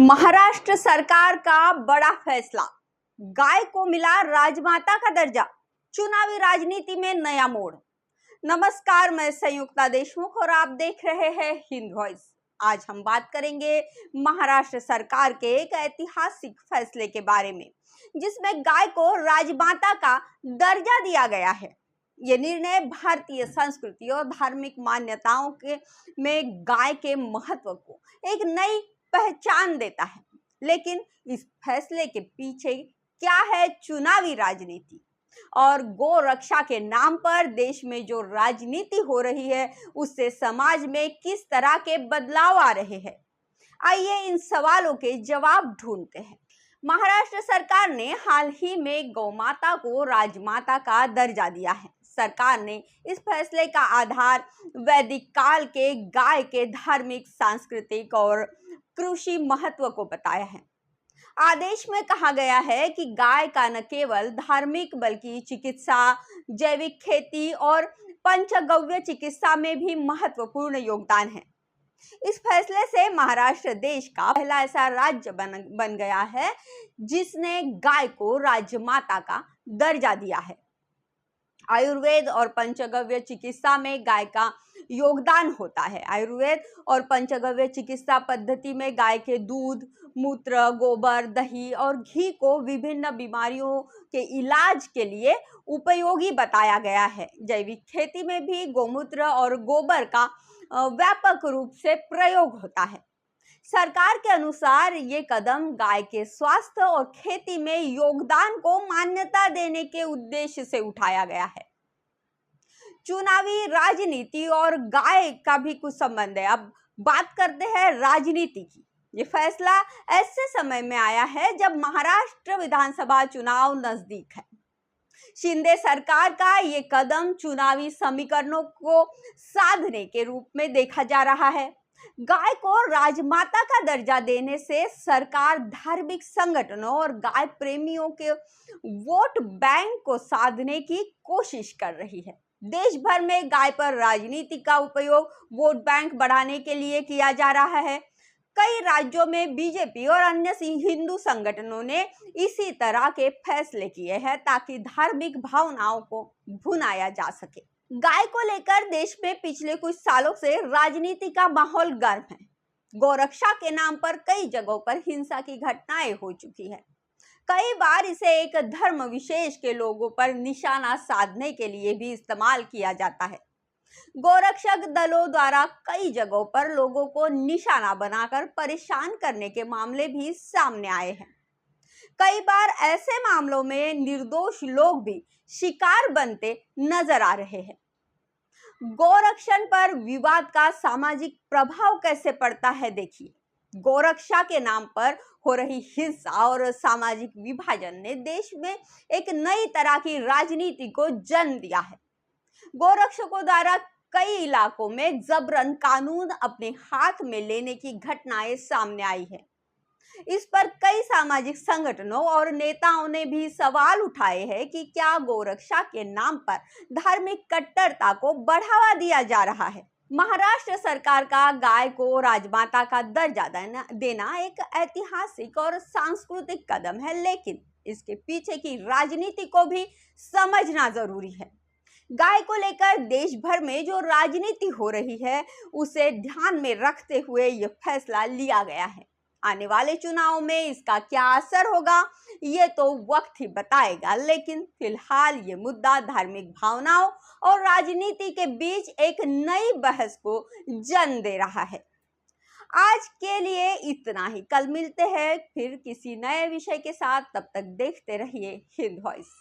महाराष्ट्र सरकार का बड़ा फैसला, गाय को मिला राजमाता का दर्जा, चुनावी राजनीति में नया मोड़। नमस्कार, मैं संयुक्ता देशमुख और आप देख रहे हैं हिंद वॉइस। आज हम बात करेंगे महाराष्ट्र सरकार के एक ऐतिहासिक फैसले के बारे में, जिसमें गाय को राजमाता का दर्जा दिया गया है। ये निर्णय भारतीय संस्कृति और धार्मिक मान्यताओं के में गाय के महत्व को एक नई पहचान देता है। लेकिन इस फैसले के पीछे क्या है चुनावी राजनीति और गौ रक्षा के नाम पर देश में जो राजनीति हो रही है, उससे समाज में किस तरह के बदलाव आ रहे हैं। आइए इन सवालों के जवाब ढूंढते हैं। महाराष्ट्र सरकार ने हाल ही में गौमाता को राजमाता का दर्जा दिया है। सरकार ने इस फैसले का आधार वैदिक काल के गाय के धार्मिक, सांस्कृतिक और कृषि महत्व को बताया है। आदेश में कहा गया है कि गाय का न केवल धार्मिक बल्कि चिकित्सा, जैविक खेती और पंचगव्य चिकित्सा में भी महत्वपूर्ण योगदान है। इस फैसले से महाराष्ट्र देश का पहला ऐसा राज्य बन गया है जिसने गाय को राजमाता का दर्जा दिया है। आयुर्वेद और पंचगव्य चिकित्सा में गाय का योगदान होता है। आयुर्वेद और पंचगव्य चिकित्सा पद्धति में गाय के दूध, मूत्र, गोबर, दही और घी को विभिन्न बीमारियों के इलाज के लिए उपयोगी बताया गया है। जैविक खेती में भी गोमूत्र और गोबर का व्यापक रूप से प्रयोग होता है। सरकार के अनुसार ये कदम गाय के स्वास्थ्य और खेती में योगदान को मान्यता देने के उद्देश्य से उठाया गया है। चुनावी राजनीति और गाय का भी कुछ संबंध है। अब बात करते हैं राजनीति की। ये फैसला ऐसे समय में आया है जब महाराष्ट्र विधानसभा चुनाव नजदीक है। शिंदे सरकार का ये कदम चुनावी समीकरणों को साधने के रूप में देखा जा रहा है। गाय को राजमाता का दर्जा देने से सरकार धार्मिक संगठनों और गाय प्रेमियों के वोट बैंक को साधने की कोशिश कर रही है। देश भर में गाय पर राजनीति का उपयोग वोट बैंक बढ़ाने के लिए किया जा रहा है। कई राज्यों में बीजेपी और अन्य हिंदू संगठनों ने इसी तरह के फैसले किए हैं ताकि धार्मिक भावनाओं को भुनाया जा सके। गाय को लेकर देश में पिछले कुछ सालों से राजनीति का माहौल गर्म है। गौरक्षा के नाम पर कई जगहों पर हिंसा की घटनाएं हो चुकी है। कई बार इसे एक धर्म विशेष के लोगों पर निशाना साधने के लिए भी इस्तेमाल किया जाता है। गौरक्षक दलों द्वारा कई जगहों पर लोगों को निशाना बनाकर परेशान करने के मामले भी सामने आए हैं। कई बार ऐसे मामलों में निर्दोष लोग भी शिकार बनते नजर आ रहे हैं। गौरक्षण पर विवाद का सामाजिक प्रभाव कैसे पड़ता है, देखिए। गौरक्षा के नाम पर हो रही हिंसा और सामाजिक विभाजन ने देश में एक नई तरह की राजनीति को जन्म दिया है। गौरक्षकों द्वारा कई इलाकों में जबरन कानून अपने हाथ में लेने की घटनाएं सामने आई है। इस पर कई सामाजिक संगठनों और नेताओं ने भी सवाल उठाए हैं कि क्या गौरक्षा के नाम पर धार्मिक कट्टरता को बढ़ावा दिया जा रहा है। महाराष्ट्र सरकार का गाय को राजमाता का दर्जा देना एक ऐतिहासिक और सांस्कृतिक कदम है, लेकिन इसके पीछे की राजनीति को भी समझना जरूरी है। गाय को लेकर देश भर में जो राजनीति हो रही है, उसे ध्यान में रखते हुए यह फैसला लिया गया है। आने वाले चुनाव में इसका क्या असर होगा, ये तो वक्त ही बताएगा, लेकिन फिलहाल ये मुद्दा धार्मिक भावनाओं और राजनीति के बीच एक नई बहस को जन्म दे रहा है। आज के लिए इतना ही। कल मिलते हैं फिर किसी नए विषय के साथ। तब तक देखते रहिए हिंद वॉइस।